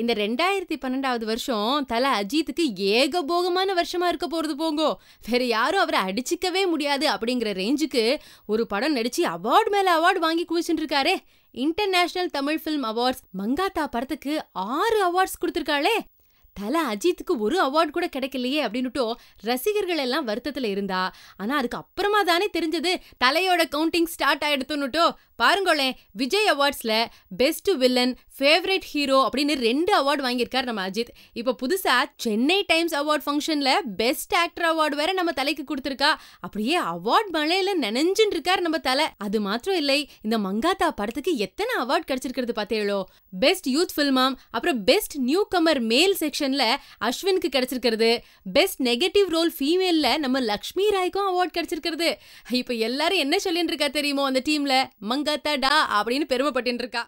இந்த 2012வது வருஷம் தல அஜித்துக்கு ஏகபோகமான வருஷமா இருக்க போறது போங்கோ. வேற யாரும் அவரை அடிச்சுக்கவே முடியாது அப்படிங்கிற ரேஞ்சுக்கு ஒரு படம் நடிச்சு அவார்டு மேல அவார்டு வாங்கி குவிச்சுட்டு இருக்காரே. International Tamil film awards Mankatha படத்துக்கு 6 அவார்ட்ஸ் கொடுத்திருக்காளே. தல அஜித்துக்கு ஒரு அவார்டு கூட கிடைக்கலையே அப்படின்னுட்டோ ரசிகர்கள் எல்லாம் வருத்தத்துல இருந்தா. ஆனா அதுக்கு அப்புறமா தானே தெரிஞ்சது தலையோட கவுண்டிங் ஸ்டார்ட் ஆயிடுத்துன்னுட்டோ. பாருங்களேன், விஜய் அவார்ட்ஸ்ல பெஸ்ட் வில்லன், ஃபேவரட் ஹீரோ அப்படின்னு 2 அவார்டு வாங்கியிருக்காரு நம்ம அஜித். இப்ப புதுசா சென்னை டைம்ஸ் அவார்ட் ஃபங்க்ஷன்ல பெஸ்ட் ஆக்டர் அவார்டு வேற நம்ம தலைக்கு கொடுத்திருக்கா. அப்படியே அவார்ட் மழையில நனைஞ்சுட்டு இருக்காரு நம்ம தலை. அது மாத்திரம் இல்லை, இந்த மங்காத்தா படத்துக்கு எத்தனை அவார்டு கிடைச்சிருக்கிறது பார்த்தேளோ. பெஸ்ட் யூத் ஃபில்மாம், அப்புறம் பெஸ்ட் நியூ கமர் மேல் செக்ஷன்ல அஸ்வினுக்கு கிடைச்சிருக்கிறது. பெஸ்ட் நெகட்டிவ் ரோல் ஃபீமேல்ல நம்ம லக்ஷ்மி ராய்க்கும் அவார்ட் கிடைச்சிருக்கிறது. இப்ப எல்லாரும் என்ன சொல்லிட்டு இருக்கா தெரியுமோ, அந்த டீம்ல மங்காத்தா டா அப்படின்னு பெருமைப்பட்டு இருக்கா.